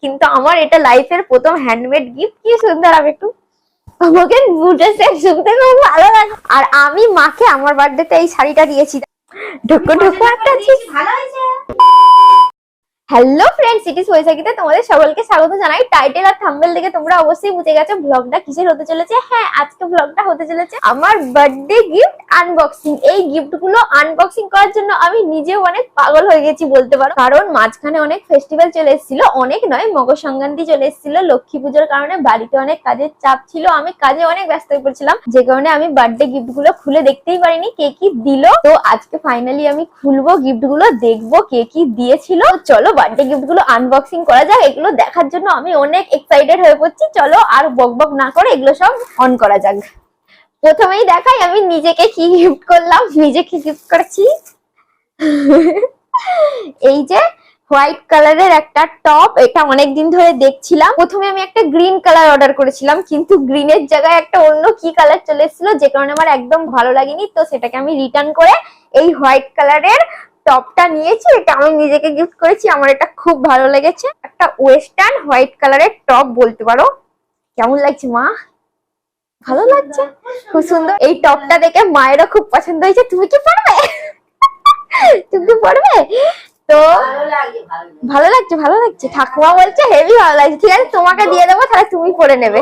কিন্তু আমার এটা লাইফের প্রথম হ্যান্ডমেড গিফট। কি সুন্দর, আমি একটু আমাকে বুঝেছে শুনতে খুব ভালো লাগে। আর আমি মাকে আমার বার্থডেতে এই শাড়িটা দিয়েছি। ঢুকো ঢুকো একটা ভালো হয়েছে। হ্যালো ফ্রেন্ডস, ইট ইজ বৈশাখীতে তোমাদের সকলকে স্বাগত জানাই। টাইটেল আর থাম্বনেল দেখে তোমরা অবশ্যই বুঝে গেছো ব্লগটা কিসের হতে চলেছে। হ্যাঁ, আজকে ব্লগটা হতে চলেছে আমার বার্থডে গিফট আনবক্সিং। এই গিফট গুলো আনবক্সিং করার জন্য আমি নিজেও অনেক পাগল হয়ে গেছি বলতে পারো, কারণ মাঝখানে অনেক ফেস্টিভ্যাল চলে এসেছিল, অনেক নয় মকর সংক্রান্তি চলে এসেছিল, লক্ষ্মী পুজোর কারণে বাড়িতে অনেক কাজের চাপ ছিল, আমি কাজে অনেক ব্যস্ত হয়ে পড়ছিলাম, যে কারণে আমি বার্থডে গিফট গুলো খুলে দেখতেই পারিনি কে কি দিল। তো আজকে ফাইনালি আমি খুলবো গিফট গুলো, দেখবো কে কি দিয়েছিল। চলো বার্থডে গিফট গুলো আনবক্সিং করা যাক। এগুলো দেখার জন্য আমি অনেক এক্সাইটেড হয়ে পড়ছি। চলো আর বকবক না করে এগুলো সব অন করা যাক। প্রথমেই দেখাই আমি নিজেকে কি গিফট করলাম। নিজেকে গিফট করেছি এই যে হোয়াইট কালারের একটা টপ। এটা অনেকদিন ধরে দেখছিলাম। প্রথমে আমি একটা গ্রিন কালার অর্ডার করেছিলাম, কিন্তু গ্রিনের জায়গায় একটা অন্য কি কালার চলে এসেছিল, যে কারণে আমার একদম ভালো লাগেনি। তো সেটাকে আমি রিটার্ন করে এই হোয়াইট কালারের টপটা নিয়েছি। এটা আমি নিজেকে গিফট করেছি, আমার এটা খুব ভালো লেগেছে। একটা ওয়েস্টার্ন হোয়াইট কালারের টপ বলতে পারো। কেমন লাগছে মা? ভালো লাগছে, খুব সুন্দর। এই টপটা দেখে মায়েরও খুব পছন্দ হয়েছে। তুমি কি পরবে? তুমি কি পরবে? তো ভালো লাগছে, ভালো লাগছে। ঠাকুমা বলছে হেভি ভালো লাগছে। ঠিক আছে, তোমাকে দিয়ে দেবো, তাহলে তুমি পরে নেবে।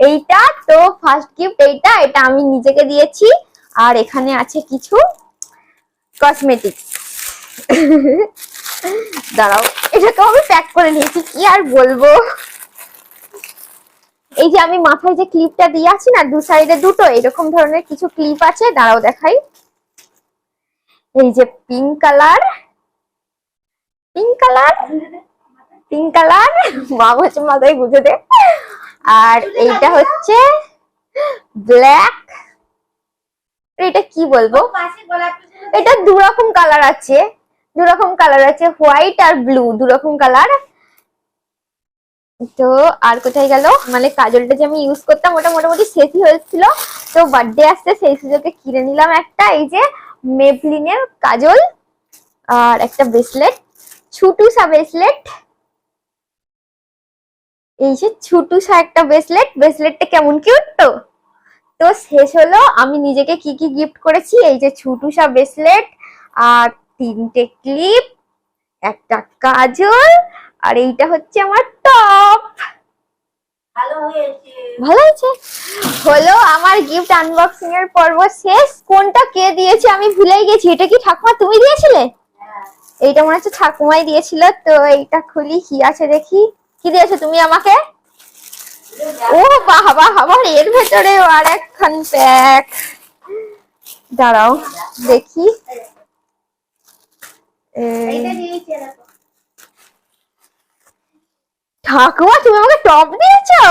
এইটা তো ফার্স্ট গিফট। এটা আমি নিজেকে দিয়েছি। আর এখানে আছে কিছু কসমেটিক্স। দাঁড়াও, এটাকে আমি প্যাক করে নিয়েছি, কি আর বলবো। এই যে আমি মাথায় যে ক্লিপটা দিয়ে আছি না, দু সাইডে দুটো এরকম ধরনের কিছু ক্লিপ আছে। দাঁড়াও দেখাই। এই যে pink colour, pink colour, pink colour, মা হচ্ছে মাথায় গুঁজে দে। আর এইটা হচ্ছে ব্ল্যাক। এটা কি বলবো, এটা দু রকম কালার আছে, দু রকম কালার আছে, হোয়াইট আর ব্লু, দু রকম কালার। তো আর কোথায় গেল, মানে কাজলটা যে আমি ইউজ করতাম ওটা মোটামুটি শেষই হয়েছিল। তো বার্থডে আসছে, সেই সুযোগে কিনে নিলাম একটা এই যে মেবলিনের কাজল। আর একটা ব্রেসলেট, ছুটুসা ব্রেসলেট। এই যে ছুটুসা একটা ব্রেসলেট। ব্রেসলেটটা কেমন কিউট। তো তো শেষ হলো আমি নিজেকে কি কি গিফট করেছি। এই যে ছুটুসা ব্রেসলেট, আর তিনটে ক্লিপ, একটা কাজল, আর এইটা হচ্ছে আমার টপ। ভালো হয়েছে। হলো আমার গিফট আনবক্সিং এর পর্ব শেষ। কোনটা কে দিয়েছে আমি ভুলেই গেছি। এটা কি ঠাকুমা তুমি দিয়েছিলে? এইটা মনে হচ্ছে ঠাকুমাই দিয়েছিল। তো এইটা খুলি, কি আছে দেখি। কি দিয়েছো তুমি আমাকে? ও বাবা, আবার এর ভেতরে আর একখান প্যাক। দাঁড়াও দেখি। ঠাকুমা তুমি আমাকে টপ দিয়েছো?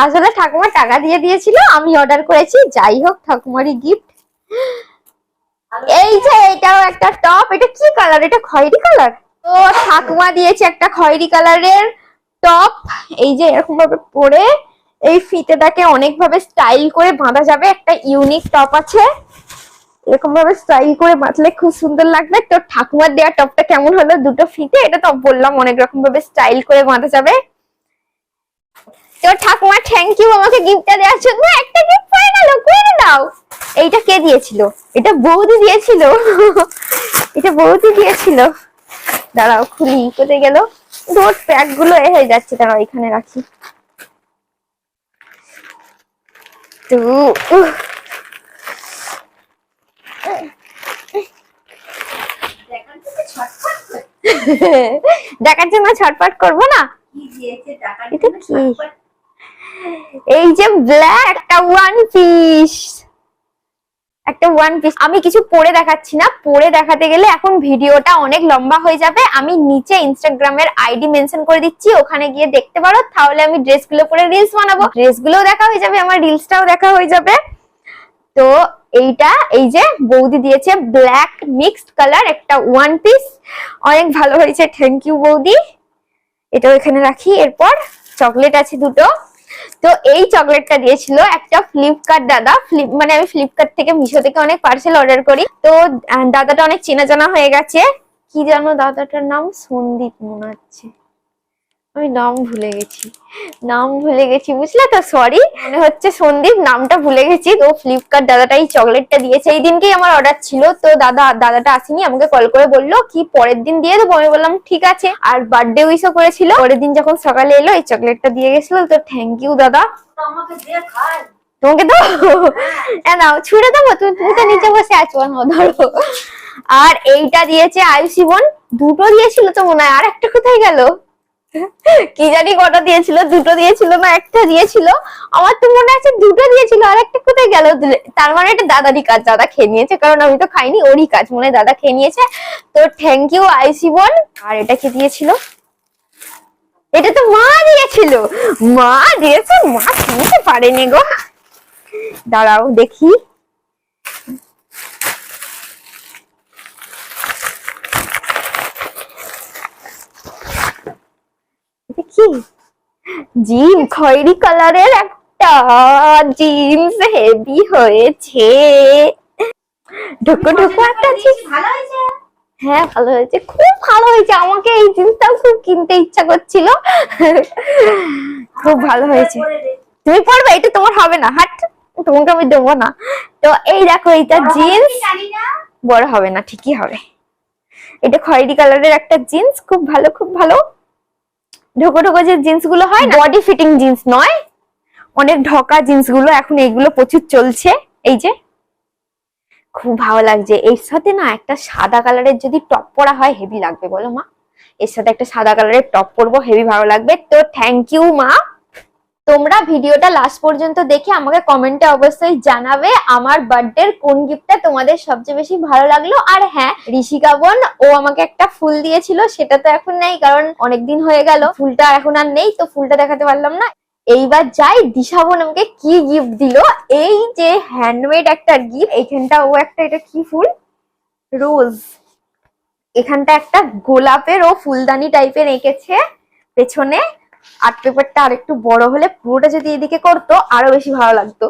আসলে ঠাকুমা টাকা দিয়ে দিয়েছিল, আমি অর্ডার করেছি। যাই হোক, ঠাকুমারই গিফট। এই যে এটাও একটা টপ। এটা কি কালার? এটা খয়েরি কালার। তো ঠাকুমা দিয়েছে একটা খয়েরি কালারের টপ। এই যে এরকম ভাবে পরে এই ফিতেটাকে অনেক ভাবে স্টাইল করে বাঁধা যাবে। একটা ইউনিক টপ আছে, এরকম ভাবে স্টাইল করে বাঁধলে খুব সুন্দর লাগবে। তো ঠাকুমার দেওয়া টপটা কেমন হলো? দুটো ফিতে, এটা তো বললাম অনেক রকম ভাবে স্টাইল করে বাঁধা যাবে। তো ঠাকুমা থ্যাংক ইউ আমাকে গিফটটা দেওয়ার জন্য। একটা গিফট পরে গেল, করে দাও। এইটা কে দিয়েছিল? এটা বৌদি দিয়েছিল। এটা বৌদি দিয়েছিল। দাঁড়াও খুলি, কোথায় গেল? ডোর প্যাক গুলো হয়ে যাচ্ছে, দাঁড়াও এখানে রাখি। তো দেখার জন্য ছটফট করবো না। এটা কি? এই যে ব্ল্যাক একটা ওয়ান পিস, একটা ওয়ান পিস। আমি কিছু পরে দেখাচ্ছি না, পরে দেখাতে গেলে এখন ভিডিওটা অনেক লম্বা হয়ে যাবে। আমি নিচে ইনস্টাগ্রামের আইডি মেনশন করে দিচ্ছি, ওখানে গিয়ে দেখতে পারো। তাহলে আমি ড্রেসগুলো পরে রিলস বানাবো, ড্রেসগুলোও দেখা হয়ে যাবে, আমার রিলসটাও দেখা হয়ে যাবে। তো এইটা এই যে বৌদি দিয়েছে ব্ল্যাক মিক্সড কালার একটা ওয়ান পিস, অনেক ভালো হয়েছে। থ্যাংক ইউ বৌদি। এটাও এখানে রাখি। এরপর চকলেট আছে দুটো। তো এই চকলেটটা দিয়েছিল একটা ফ্লিপকার্ট দাদা। মানে আমি ফ্লিপকার্ট থেকে, মিশো থেকে অনেক পার্সেল অর্ডার করি। তো দাদাটা অনেক চেনা জানা হয়ে গেছে। কি জানো দাদাটার নাম? সন্দীপ মনে হচ্ছে, আমি নাম ভুলে গেছি বুঝলে তো, সরি। মনে হচ্ছে সন্দীপ, নামটা ভুলে গেছি। তো ফ্লিপকার্ট দাদাটা এই চকলেটটা দিয়েছে, এই দিনকেই আমার অর্ডার ছিল। তো দাদাটা আসেনি, আমাকে কল করে বললো কি পরের দিন দিয়ে দেবো। আমি বললাম ঠিক আছে, আর বার্থডে উইশও করেছিল। পরের দিন যখন সকালে এলো এই চকলেটটা দিয়ে গেছিল। তো থ্যাংক ইউ দাদা। তোমাকে তো নাও, ছুড়ে দেবো? তুমি তো নিচে বসে আছো, ধরো। আর এইটা দিয়েছে আয়ুষী বোন, দুটো দিয়েছিল তো মনে হয়, আর একটা কোথায় গেল কি জানি, কটা দিয়েছিল, দুটো দিয়েছিল না একটা দিয়েছিল, আমার তো মনে আছে দুটো দিয়েছিল, আর একটা কোথায় গেল। তার মানে এটা দাদারই কাজ, দাদা খেয়ে নিয়েছে, কারণ আমি তো খাইনি, ওরই কাজ মনে হয়, দাদা খেয়ে নিয়েছে। তো থ্যাংক ইউ আয়ুষী বোন। আর এটা কে দিয়েছিল? এটা তো মা দিয়েছিল, মা চিনতে পারেনি গো। দাঁড়াও দেখি, কি জিন্স, খয়েরি কালারের একটা জিন্স, হেভি হয়েছে। ঢোকো একটা জিন্স, হ্যাঁ ভালো হয়েছে, খুব ভালো হয়েছে। আমাকে এই জিন্সটাও খুব কিনতে ইচ্ছা করছিল, খুব ভালো হয়েছে। তুমি পরবে? এটা তোমার হবে না, হাট, তোমাকে আমি দেবো না। তো এই দেখো, এইটা জিন্স বড় হবে না, ঠিকই হবে। এটা খয়েরি কালারের একটা জিন্স, খুব ভালো, খুব ভালো। ঢোকো যে জিন্স গুলো হয়, বডি ফিটিং জিন্স নয়, অনেক ঢকা জিন্স গুলো, এখন এইগুলো প্রচুর চলছে। এই যে খুব ভালো লাগছে। এর সাথে না একটা সাদা কালারের যদি টপ পরা হয় হেভি লাগবে, বলো মা? এর সাথে একটা সাদা কালারের টপ পরবো, হেভি ভালো লাগবে। তো থ্যাংক ইউ মা। তোমরা ভিডিওটা লাস্ট পর্যন্ত দেখে আমাকে কমেন্টে অবশ্যই জানাবে আমার বার্থডের কোন গিফটটা তোমাদের সবচেয়ে বেশি ভালো লাগলো। আর হ্যাঁ, ঋষিকা বোন ও আমাকে একটা ফুল দিয়েছিল, সেটা তো এখন নেই, কারণ অনেকদিন হয়ে গেল, ফুলটা এখন আর নেই, তো ফুলটা দেখাতে পারলাম না। এইবার যাই, দিশা বোন আমাকে কি গিফট দিল। এই যে হ্যান্ডমেড একটা গিফট, এইখানটা ও একটা, এটা কি ফুল? রোজ। এখানটা একটা গোলাপের ও ফুলদানি টাইপের এঁকেছে পেছনে। আর্ট পেপারটা আর একটু বড় হলে, পুরোটা যদি এদিকে করতো আরো বেশি ভালো লাগতো।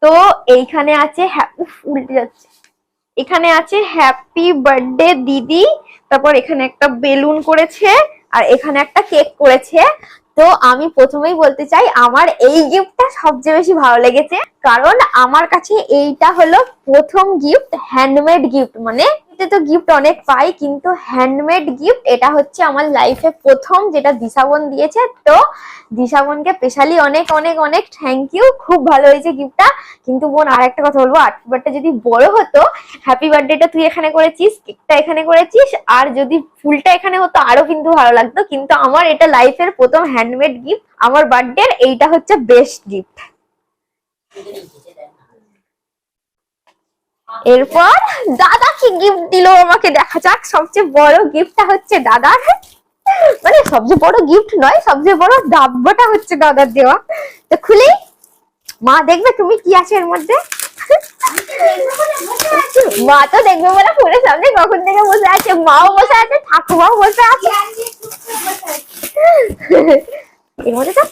তো এইখানে আছে, উল্টে যাচ্ছে, এখানে আছে হ্যাপি বার্থডে দিদি, তারপর এখানে একটা বেলুন করেছে, আর এখানে একটা কেক করেছে। তো আমি প্রথমেই বলতে চাই, আমার এই গিফটটা সবচেয়ে বেশি ভালো লেগেছে, কারণ আমার কাছে এইটা হলো প্রথম গিফট, হ্যান্ডমেড গিফট। মানে তো গিফট অনেক পাই, কিন্তু হ্যান্ডমেড গিফট এটা হচ্ছে আমার লাইফে প্রথম, যেটা দিশা বোন দিয়েছে। তো দিশা বোনকে স্পেশালি অনেক অনেক অনেক থ্যাংক ইউ, খুব ভালো হয়েছে গিফটটা। কিন্তু বোন আর একটা কথা বলবো, আর্ট পেপারটা যদি বড় হতো, হ্যাপি বার্থডেটা তুই এখানে করেছিস, কেকটা এখানে করেছিস, আর যদি ফুলটা এখানে হতো আরো কিন্তু ভালো লাগতো। কিন্তু আমার এটা লাইফের প্রথম হ্যান্ডমেড গিফট, আমার বার্থডের এইটা হচ্ছে বেস্ট গিফট। এরপর দাদা কি গিফট দিল আমাকে, দেখা যাক। সবচেয়ে বড় গিফটটা হচ্ছে দাদার, মানে সবচেয়ে বড় গিফট নয়, সবচেয়ে বড় ডাব্বাটা হচ্ছে দাদার দেওয়া। তো খুলি, মা দেখবে তুমি কি আছে এর মধ্যে। মা তো দেখবে বলে ফোনের সামনে কখন থেকে বসে আছে, মাও বসে আছে, ঠাকুমাও বসে আছে। এর মধ্যে তো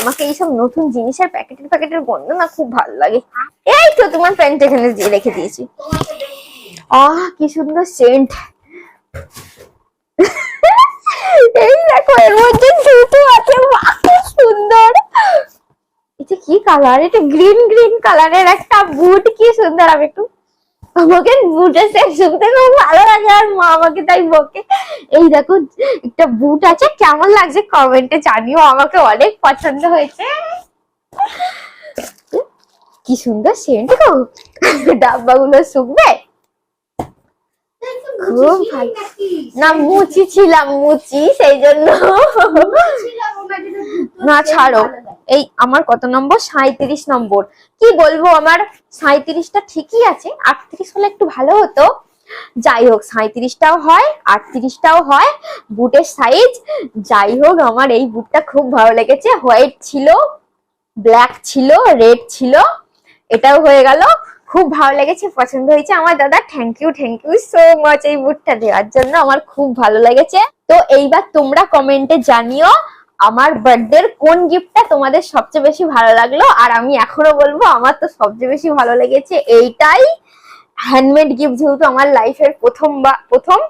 আমাকে এইসব নতুন জিনিসের প্যাকেটের গন্ধ না খুব ভালো লাগে। এই তো তোমার প্যান্ট এখানে দিয়ে রেখে দিয়েছি। কি সুন্দর সেন্ট। এই দেখো, এর মধ্যে জুতো আছে, খুব সুন্দর। এটা কি কালার? এটা গ্রিন কালারের একটা বুট, কি সুন্দর। আমি একটু, আমাকে বুটের সেট শুনতে খুব ভালো লাগে, আর মা আমাকে তাই বকে। এই দেখো একটা বুট আছে, কেমন লাগছে কমেন্টে জানিও, আমাকে অনেক পছন্দ হয়েছে। কি সুন্দর সেন্ট গো, ডাব্বাগুলো শুকবে খুব ভালো। না মুচি ছিলাম, সেই জন্য। না ছাড়ো, এই আমার কত নম্বর? 37 নম্বর। কি বলবো, আমার 37টা ঠিকই আছে, 38 হলে একটু ভালো হতো। যাই হোক, 37টাও হয়, 38টাও হয়, বুটের সাইজ। যাই হোক, আমার এই বুটটা খুব ভালো লেগেছে। হোয়াইট ছিল, ব্ল্যাক ছিল, রেড ছিল, এটাও হয়ে গেল। খুব ভালো লেগেছে, পছন্দ হয়েছে আমার দাদা। থ্যাংক ইউ সো মাচ এই বুটটা দেওয়ার জন্য, আমার খুব ভালো লেগেছে। তো এইবার তোমরা কমেন্টে জানিও আমার বার্থডের কোন গিফটটা তোমাদের সবচেয়ে বেশি ভালো লাগলো। আর আমি এখনো বলবো, আমার তো সবচেয়ে বেশি ভালো লেগেছে এইটাই। হ্যান্ডমেড গিফট, যেহেতু আমার লাইফের প্রথম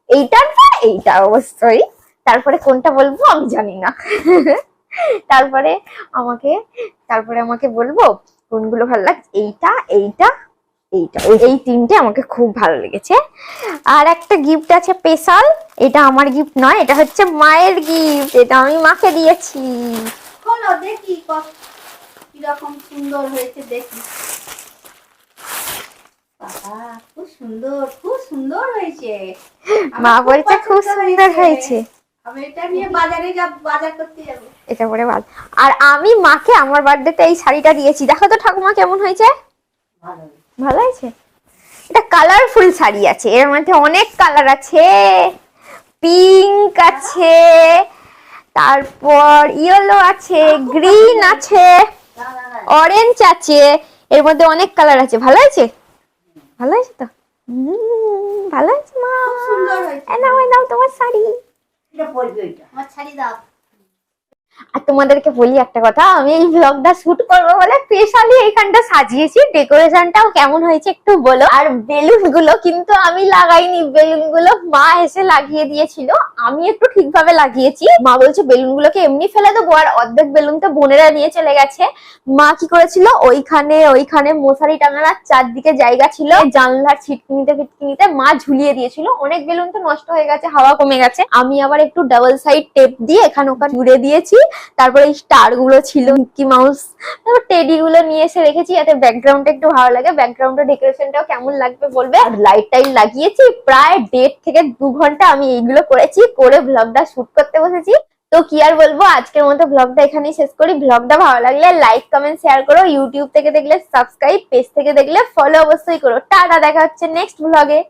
এইটার পর এইটা অবশ্যই, তারপরে কোনটা বলবো আমি জানি না। তারপরে আমাকে আমাকে বলবো কোনগুলো ভালো লাগছে, এইটা এইটা এইটা, এই তিনটে আমাকে খুব ভালো লেগেছে। আর একটা গিফট আছে স্পেশাল, এটা আমার গিফট নয়, এটা হচ্ছে মায়ের গিফট, এটা আমি মাকে দিয়েছি। খোলো দেখি কিরকম সুন্দর হয়েছে দেখি। বাবা খুব সুন্দর হয়েছে। মা বলছে খুব সুন্দর হয়েছে। আমি এটা নিয়ে বাজারে বাজার করতে যাবো। এটা পরে ভালো। আর আমি মাকে আমার বার্থডেতে এই শাড়িটা দিয়েছি, দেখো তো ঠাকুমা কেমন হয়েছে। ভালো হয়েছে। এটা কালারফুল শাড়ি আছে, এর মধ্যে অনেক কালার আছে, পিঙ্ক আছে, তারপর ইয়েলো আছে, গ্রিন আছে, অরেঞ্জ আছে, এর মধ্যে অনেক কালার আছে। ভালো হয়েছে, ভালো হয়েছে তো। ভালো হয়েছে মা, সুন্দর হয়েছে। নাও তোমার শাড়ি। এটা পরবি, ওইটা আমার শাড়ি দাও। আর তোমাদেরকে বলি একটা কথা, আমি এই ব্লগটা শুট করবো বলে স্পেশালি এইখানটা সাজিয়েছি, ডেকোরেশনটাও কেমন হয়েছে একটু বলো। আর বেলুন গুলো কিন্তু আমি লাগাইনি, বেলুন গুলো মা এসে লাগিয়ে দিয়েছিল, আমি একটু ঠিকভাবে লাগিয়েছি। মা বলছে বেলুন গুলোকে এমনি ফেলে দেবো, আর অর্ধেক বেলুন তো বোনেরা নিয়ে চলে গেছে। মা কি করেছিল, ওইখানে মশারি টাঙানোর চারদিকে জায়গা ছিল, জানলার ছিটকিনিতে মা ঝুলিয়ে দিয়েছিল। অনেক বেলুন তো নষ্ট হয়ে গেছে, হাওয়া কমে গেছে, আমি আবার একটু ডাবল সাইড টেপ দিয়ে এখানে ওখানে জুড়ে দিয়েছি। তারপরে এই স্টার গুলো ছিল, মিকি মাউস, তারপর টেডি গুলো নিয়ে এসে রেখেছি, যাতে ব্যাকগ্রাউন্ডটা একটু ভালো লাগে। ব্যাকগ্রাউন্ডের ডেকোরেশনটাও কেমন লাগবে বলবে। আর লাইট টাইট লাগিয়েছি, প্রায় 1.5 থেকে 2 ঘন্টা আমি এইগুলো করেছি, করে ব্লগটা শুট করতে বসেছি। তো কি আর বলবো, আজকের মতো ব্লগটা এখানেই শেষ করি। ব্লগটা ভালো লাগলে লাইক কমেন্ট শেয়ার করো, ইউটিউব থেকে দেখলে সাবস্ক্রাইব, পেজ থেকে দেখলে ফলো অবশ্যই করো। টাটা, দেখা হচ্ছে নেক্সট ব্লগে।